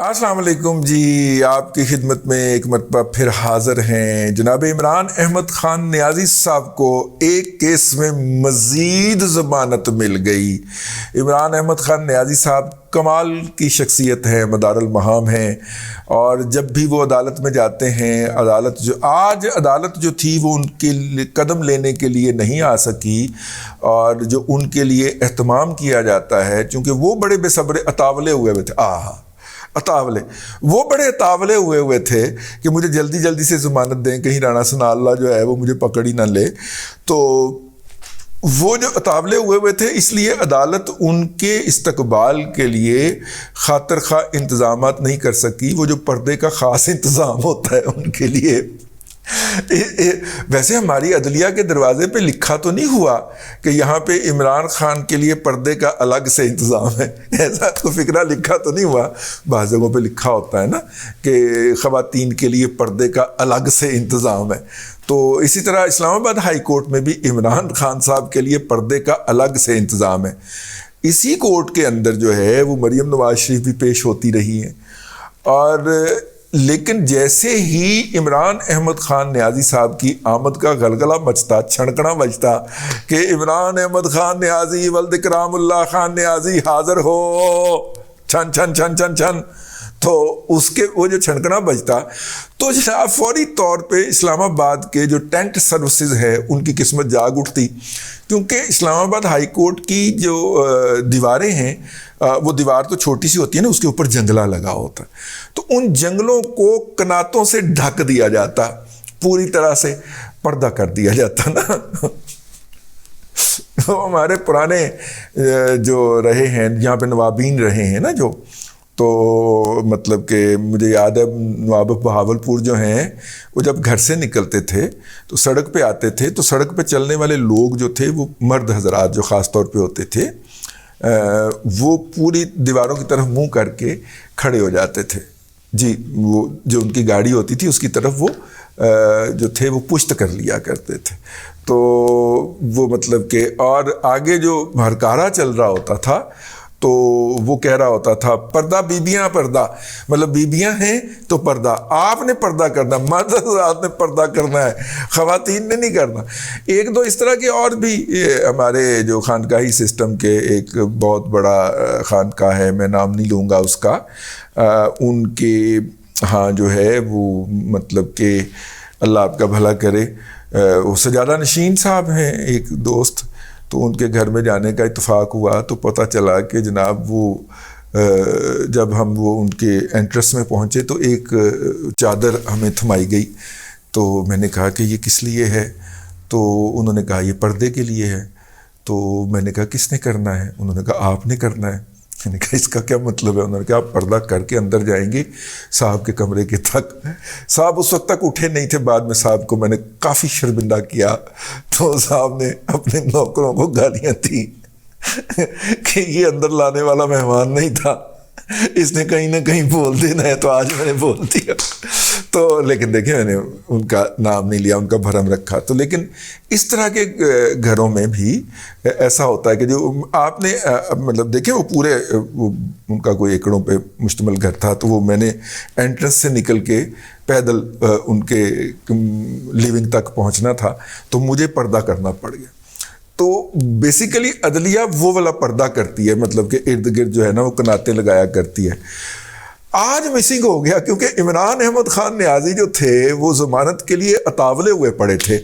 السلام علیکم جی، آپ کی خدمت میں ایک مرتبہ پھر حاضر ہیں جناب عمران احمد خان نیازی صاحب کو ایک کیس میں مزید ضمانت مل گئی۔ عمران احمد خان نیازی صاحب کمال کی شخصیت ہے، مدار المہام ہیں، اور جب بھی وہ عدالت میں جاتے ہیں، عدالت جو تھی وہ ان کے قدم لینے کے لیے نہیں آ سکی، اور جو ان کے لیے اہتمام کیا جاتا ہے، چونکہ وہ بڑے بے صبر اتاولے ہوئے تھے، وہ بڑے اتاولے ہوئے تھے کہ مجھے جلدی سے ضمانت دیں، کہیں رانا ثناء اللہ جو ہے وہ مجھے پکڑ ہی نہ لے۔ تو وہ جو اتاولے ہوئے تھے، اس لیے عدالت ان کے استقبال کے لیے خاطر خواہ انتظامات نہیں کر سکی۔ وہ جو پردے کا خاص انتظام ہوتا ہے ان کے لیے، ویسے ہماری عدلیہ کے دروازے پہ لکھا تو نہیں ہوا کہ یہاں پہ عمران خان کے لیے پردے کا الگ سے انتظام ہے، ایسا تو فقرہ لکھا تو نہیں ہوا۔ بعض جگہوں پہ لکھا ہوتا ہے نا کہ خواتین کے لیے پردے کا الگ سے انتظام ہے، تو اسی طرح اسلام آباد ہائی کورٹ میں بھی عمران خان صاحب کے لیے پردے کا الگ سے انتظام ہے۔ اسی کورٹ کے اندر جو ہے وہ مریم نواز شریف بھی پیش ہوتی رہی ہیں، اور لیکن جیسے ہی عمران احمد خان نیازی صاحب کی آمد کا غلغلہ مچتا، چھڑکنا بجتا کہ عمران احمد خان نیازی ولد کرام اللہ خان نیازی حاضر ہو، چھن چھن چھن چھن چھن، تو اس کے وہ جو چھڑکنا بجتا تو جناب فوری طور پہ اسلام آباد کے جو ٹینٹ سروسز ہے ان کی قسمت جاگ اٹھتی، کیونکہ اسلام آباد ہائی کورٹ کی جو دیواریں ہیں، وہ دیوار تو چھوٹی سی ہوتی ہے نا، اس کے اوپر جنگلہ لگا ہوتا ہے، تو ان جنگلوں کو کناتوں سے ڈھک دیا جاتا، پوری طرح سے پردہ کر دیا جاتا نا۔ ہمارے پرانے جو رہے ہیں یہاں پہ نوابین رہے ہیں نا، جو تو مطلب کہ مجھے یاد ہے نواب بہاولپور جو ہیں، وہ جب گھر سے نکلتے تھے تو سڑک پہ آتے تھے، تو سڑک پہ چلنے والے لوگ جو تھے وہ مرد حضرات جو خاص طور پہ ہوتے تھے، وہ پوری دیواروں کی طرف منہ کر کے کھڑے ہو جاتے تھے جی، وہ جو ان کی گاڑی ہوتی تھی اس کی طرف وہ جو تھے وہ پشت کر لیا کرتے تھے، تو وہ مطلب کہ اور آگے جو ہرکارا چل رہا ہوتا تھا تو وہ کہہ رہا ہوتا تھا پردہ بیبیاں پردہ، مطلب بیبیاں ہیں تو پردہ، آپ نے پردہ کرنا، مرد حضرات نے پردہ کرنا ہے، خواتین نے نہیں کرنا۔ ایک دو اس طرح کے اور بھی ہمارے جو خانقاہی سسٹم کے ایک بہت بڑا خانقاہ ہے، میں نام نہیں لوں گا اس کا، ان کے ہاں جو ہے وہ مطلب کہ اللہ آپ کا بھلا کرے، وہ سجادہ نشین صاحب ہیں ایک دوست، تو ان کے گھر میں جانے کا اتفاق ہوا تو پتہ چلا کہ جناب وہ جب ہم وہ ان کے انٹرس میں پہنچے تو ایک چادر ہمیں تھمائی گئی، تو میں نے کہا کہ یہ کس لیے ہے؟ تو انہوں نے کہا یہ پردے کے لیے ہے۔ تو میں نے کہا کس نے کرنا ہے؟ انہوں نے کہا آپ نے کرنا ہے۔ میں نے کہا اس کا کیا مطلب ہے؟ انہوں نے کہا آپ پردہ کر کے اندر جائیں گے صاحب کے کمرے کے تک۔ صاحب اس وقت تک اٹھے نہیں تھے، بعد میں صاحب کو میں نے کافی شرمندہ کیا، تو صاحب نے اپنے نوکروں کو گالیاں دی کہ یہ اندر لانے والا مہمان نہیں تھا، اس نے کہیں نہ کہیں بول دینا ہے، تو آج میں نے بول دیا۔ تو لیکن دیکھیں میں نے ان کا نام نہیں لیا، ان کا بھرم رکھا۔ تو لیکن اس طرح کے گھروں میں بھی ایسا ہوتا ہے کہ جو آپ نے مطلب دیکھیں وہ پورے ان کا کوئی ایکڑوں پہ مشتمل گھر تھا، تو وہ میں نے انٹرنس سے نکل کے پیدل ان کے لیونگ تک پہنچنا تھا، تو مجھے پردہ کرنا پڑ گیا۔ تو بیسیکلی عدلیہ وہ والا پردہ کرتی ہے، مطلب کہ ارد گرد جو ہے نا وہ کناتے لگایا کرتی ہے۔ آج مسنگ ہو گیا، کیونکہ عمران احمد خان نیازی جو تھے وہ ضمانت کے لیے اتاولے ہوئے پڑے تھے،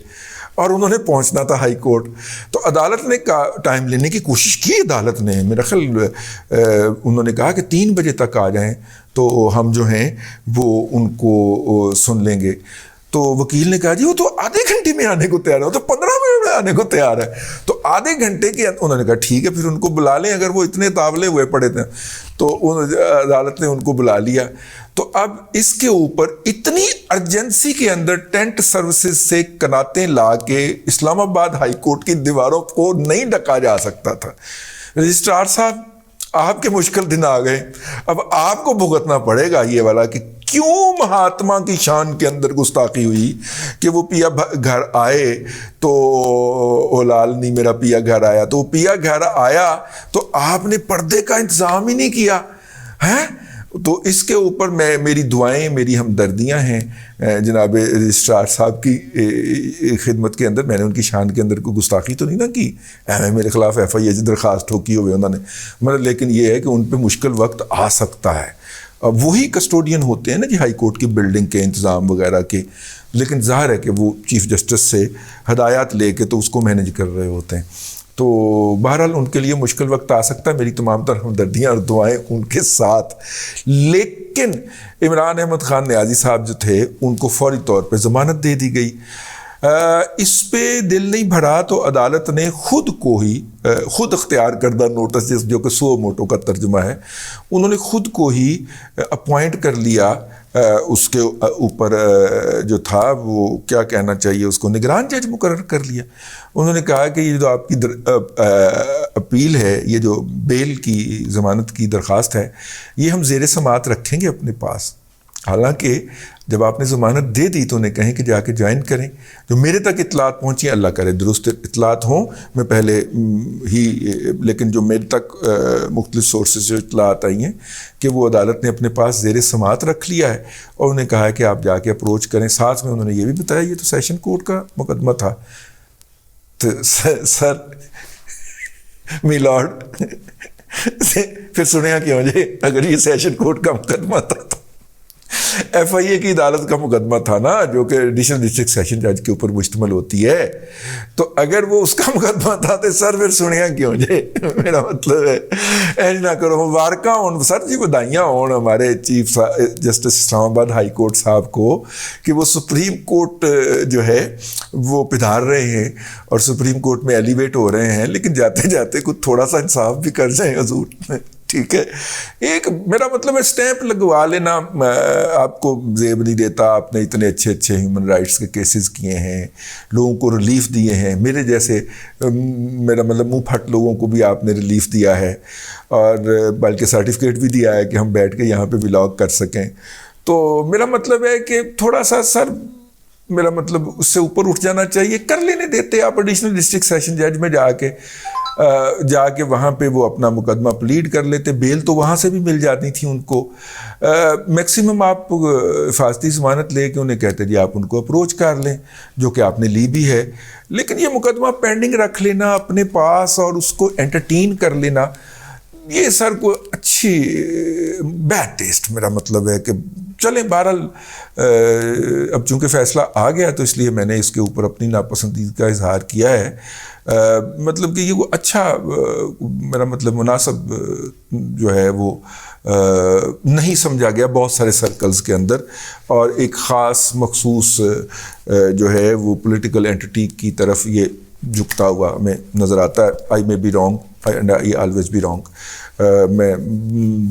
اور انہوں نے پہنچنا تھا ہائی کورٹ، تو عدالت نے ٹائم لینے کی کوشش کی، عدالت نے میرا خیال انہوں نے کہا کہ 3 بجے تک آ جائیں تو ہم جو ہیں وہ ان کو سن لیں گے۔ تو وکیل نے کہا جی وہ تو آدھے گھنٹے میں آنے کو تیار ہے، وہ تو 15 منٹ میں آنے کو تیار ہے۔ تو آدھے گھنٹے کے انہوں نے کہا ٹھیک ہے، پھر ان کو بلا لیں، اگر وہ اتنے تاولے ہوئے پڑے تھے۔ تو عدالت نے ان کو بلا لیا۔ تو اب اس کے اوپر اتنی ارجنسی کے اندر ٹینٹ سروسز سے کناتیں لا کے اسلام آباد ہائی کورٹ کی دیواروں کو نہیں ڈھکا جا سکتا تھا۔ رجسٹرار صاحب آپ کے مشکل دن آ گئے، اب آپ کو بھگتنا پڑے گا یہ والا کہ کیوں مہاتما کی شان کے اندر گستاخی ہوئی کہ وہ پیا گھر آئے تو او لال نہیں میرا پیا گھر آیا، تو وہ پیا گھر آیا تو آپ نے پردے کا انتظام ہی نہیں کیا ہے۔ تو اس کے اوپر میری دعائیں، میری ہمدردیاں ہیں جناب رجسٹرار صاحب کی خدمت کے اندر. میں نے ان کی شان کے اندر کوئی گستاخی تو نہیں نا کی، میرے خلاف ایف آئی اے درخواست ٹھوکی ہوئے انہوں نے، مگر لیکن یہ ہے کہ ان پہ مشکل وقت آ سکتا ہے. اب وہی کسٹوڈین ہوتے ہیں نا جی ہائی کورٹ کی بلڈنگ کے انتظام وغیرہ کے، لیکن ظاہر ہے کہ وہ چیف جسٹس سے ہدایات لے کے تو اس کو مینیج کر رہے ہوتے ہیں. تو بہرحال ان کے لیے مشکل وقت آ سکتا ہے، میری تمام تر ہمدردیاں اور دعائیں ان کے ساتھ. لیکن عمران احمد خان نیازی صاحب جو تھے ان کو فوری طور پہ ضمانت دے دی گئی. اس پہ دل نہیں بھرا تو عدالت نے خود اختیار کردہ نوٹس، جو کہ سو موٹو کا ترجمہ ہے، انہوں نے خود کو ہی اپوائنٹ کر لیا. اس کے اوپر جو تھا وہ کیا کہنا چاہیے اس کو، نگران جج مقرر کر لیا. انہوں نے کہا کہ یہ جو آپ کی اپیل ہے، یہ جو بیل کی ضمانت کی درخواست ہے، یہ ہم زیر سماعت رکھیں گے اپنے پاس. حالانکہ جب آپ نے ضمانت دے دی تو انہیں کہیں کہ جا کے جوائن کریں. جو میرے تک اطلاعات پہنچی، اللہ کرے درست اطلاعات ہوں، میں پہلے ہی، لیکن جو میرے تک مختلف سورسز سے اطلاعات آئی ہیں کہ وہ عدالت نے اپنے پاس زیر سماعت رکھ لیا ہے اور انہیں کہا ہے کہ آپ جا کے اپروچ کریں. ساتھ میں انہوں نے یہ بھی بتایا یہ تو سیشن کورٹ کا مقدمہ تھا. تو سر می لارڈ پھر سنیا کیوں جی، اگر یہ سیشن کورٹ کا مقدمہ تھا تو ایف آئی اے کی عدالت کا مقدمہ تھا نا، جو کہ ایڈیشنل ڈسٹرکٹ سیشن جج کے اوپر مشتمل ہوتی ہے. تو اگر وہ اس کا مقدمہ تھا تو سر پھر سنیا کیوں جی؟ میرا مطلب ہے ایج نہ کرو، مبارکہ ہوں سر جی، بدائیاں ہوں ہمارے چیف جسٹس اسلام آباد ہائی کورٹ صاحب کو کہ وہ سپریم کورٹ جو ہے وہ پدھار رہے ہیں اور سپریم کورٹ میں ایلیویٹ ہو رہے ہیں. لیکن جاتے جاتے کچھ تھوڑا سا انصاف بھی کر جائیں حضور. ٹھیک ہے، ایک میرا مطلب ہے اسٹیمپ لگوا لینا آپ کو زیب نہیں دیتا. آپ نے اتنے اچھے ہیومن رائٹس کے کیسز کیے ہیں، لوگوں کو ریلیف دیے ہیں، میرے جیسے میرا مطلب منہ پھٹ لوگوں کو بھی آپ نے ریلیف دیا ہے، اور بلکہ سرٹیفکیٹ بھی دیا ہے کہ ہم بیٹھ کے یہاں پہ ولاگ کر سکیں. تو میرا مطلب ہے کہ تھوڑا سا سر میرا مطلب اس سے اوپر اٹھ جانا چاہیے. کر لینے دیتے آپ ایڈیشنل ڈسٹرکٹ سیشن جج میں جا کے وہاں پہ وہ اپنا مقدمہ پلیڈ کر لیتے. بیل تو وہاں سے بھی مل جاتی تھی ان کو. میکسیمم آپ حفاظتی ضمانت لے کے انہیں کہتے جی آپ ان کو اپروچ کر لیں، جو کہ آپ نے لی بھی ہے. لیکن یہ مقدمہ پینڈنگ رکھ لینا اپنے پاس اور اس کو انٹرٹین کر لینا، یہ سر کو اچھی بیڈ ٹیسٹ میرا مطلب ہے کہ چلیں. بہرحال اب چونکہ فیصلہ آ گیا تو اس لیے میں نے اس کے اوپر اپنی ناپسندیدگی کا اظہار کیا ہے. مطلب کہ یہ وہ اچھا میرا مطلب مناسب جو ہے وہ نہیں سمجھا گیا بہت سارے سرکلز کے اندر، اور ایک خاص مخصوص جو ہے وہ پولیٹیکل اینٹی کی طرف یہ جھکتا ہوا ہمیں نظر آتا ہے. I may be wrong and I always be wrong. میں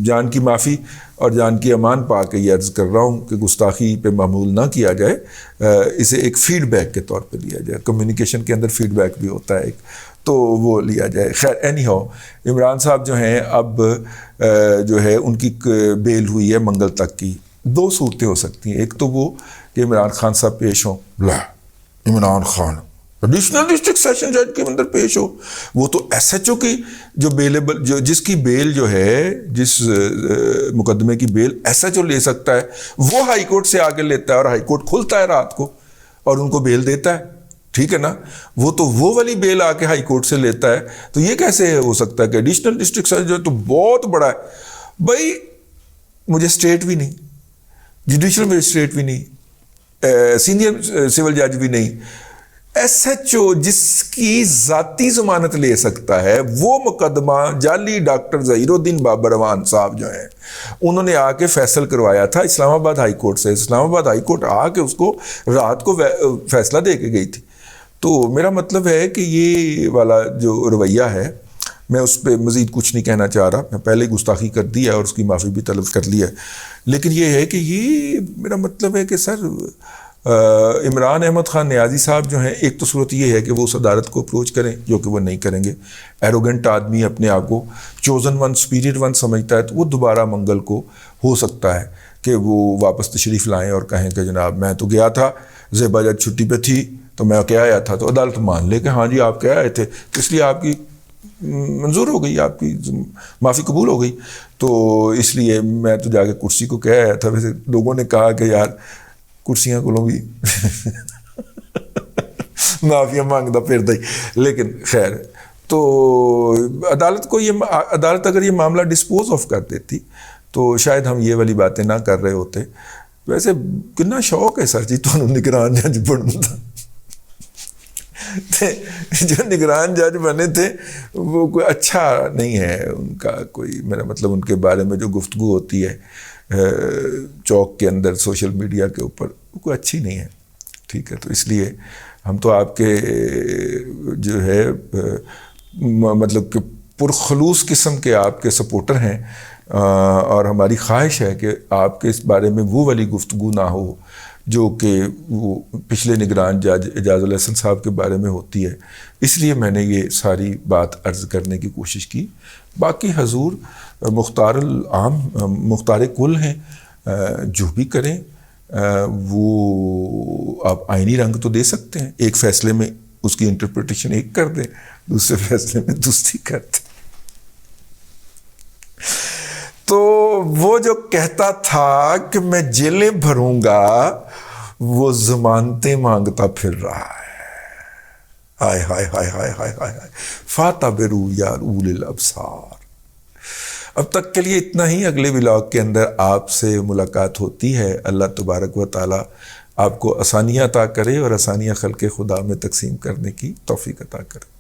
جان کی معافی اور جان کی امان پا کے یہ عرض کر رہا ہوں کہ گستاخی پہ معمول نہ کیا جائے، اسے ایک فیڈ بیک کے طور پہ لیا جائے. کمیونیکیشن کے اندر فیڈ بیک بھی ہوتا ہے ایک، تو وہ لیا جائے. خیر اینی ہاؤ، عمران صاحب جو ہیں اب جو ہے ان کی بیل ہوئی ہے منگل تک کی. دو صورتیں ہو سکتی ہیں، ایک تو وہ کہ عمران خان صاحب پیش ہوں، لا Imran Khan additional district session جج کے اندر پیش ہو، وہ تو ایس ایچ او کی جو بیلیبل جس کی بیل جو ہے، جس مقدمے کی بیل ایس ایچ او لے سکتا ہے، وہ ہائی کورٹ سے آگے لیتا ہے اور ہائی کورٹ کھلتا ہے رات کو اور ان کو بیل دیتا ہے. ٹھیک ہے نا، وہ تو وہ والی بیل آ کے ہائی کورٹ سے لیتا ہے. تو یہ کیسے ہو سکتا ہے کہ ایڈیشنل ڈسٹرکٹ سیشن جو تو بہت بڑا ہے بھائی، مجسٹریٹ بھی نہیں، جوڈیشل مجسٹریٹ بھی نہیں، سینئر سول جج بھی نہیں، ایس ایچ او جس کی ذاتی ضمانت لے سکتا ہے، وہ مقدمہ جعلی ڈاکٹر ظہیر الدین بابروان صاحب جو ہیں انہوں نے آ کے فیصل کروایا تھا اسلام آباد ہائی کورٹ سے. اسلام آباد ہائی کورٹ آ کے اس کو رات کو فیصلہ دے کے گئی تھی. تو میرا مطلب ہے کہ یہ والا جو رویہ ہے، میں اس پہ مزید کچھ نہیں کہنا چاہ رہا. میں پہلے گستاخی کر دی ہے اور اس کی معافی بھی طلب کر لی ہے. لیکن یہ ہے کہ یہ میرا مطلب ہے کہ سر عمران احمد خان نیازی صاحب جو ہیں، ایک تو صورت یہ ہے کہ وہ اس عدالت کو اپروچ کریں، جو کہ وہ نہیں کریں گے. ایروگنٹ آدمی اپنے آپ کو چوزن ون سپیریئر ون سمجھتا ہے، تو وہ دوبارہ منگل کو ہو سکتا ہے کہ وہ واپس تشریف لائیں اور کہیں کہ جناب میں تو گیا تھا، زیبا جج چھٹی پہ تھی تو میں کیا آیا تھا. تو عدالت مان لے کہ ہاں جی آپ کیا آئے تھے، اس لیے آپ کی منظور ہو گئی، آپ کی معافی قبول ہو گئی. تو اس لیے میں تو جا کے کرسی کو کہہ آیا تھا. ویسے لوگوں نے کہا کہ یار کرسیاں کو بھی معافیا مانگتا پھرتا ہی, لیکن خیر. تو عدالت اگر یہ معاملہ ڈسپوز آف کر دیتی تو شاید ہم یہ والی باتیں نہ کر رہے ہوتے. ویسے کتنا شوق ہے سر جی تو نگران جج بننے کا. جو نگران جج بنے تھے وہ کوئی اچھا نہیں ہے ان کا کوئی, میرا مطلب ان کے بارے میں جو گفتگو ہوتی ہے چوک کے اندر سوشل میڈیا کے اوپر, وہ کوئی اچھی نہیں ہے. ٹھیک ہے, تو اس لیے ہم تو آپ کے جو ہے مطلب کہ پرخلوص قسم کے آپ کے سپورٹر ہیں, اور ہماری خواہش ہے کہ آپ کے اس بارے میں وہ والی گفتگو نہ ہو جو کہ وہ پچھلے نگران جج اعجاز الحسن صاحب کے بارے میں ہوتی ہے. اس لیے میں نے یہ ساری بات عرض کرنے کی کوشش کی. باقی حضور مختار العام مختار کل ہیں, جو بھی کریں وہ آپ آئینی رنگ تو دے سکتے ہیں. ایک فیصلے میں اس کی انٹرپریٹیشن ایک کر دیں, دوسرے فیصلے میں دوسری کر دیں. تو وہ جو کہتا تھا کہ میں جیلیں بھروں گا وہ ضمانتیں مانگتا پھر رہا ہے. ہائے ہائے ہائے ہائے ہائے ہائے فاتبروا یا اولي الابصار. اب تک کے لیے اتنا ہی. اگلے ولاگ کے اندر آپ سے ملاقات ہوتی ہے. اللہ تبارک و تعالی آپ کو آسانیاں عطا کرے اور آسانیاں خلق خدا میں تقسیم کرنے کی توفیق عطا کرے.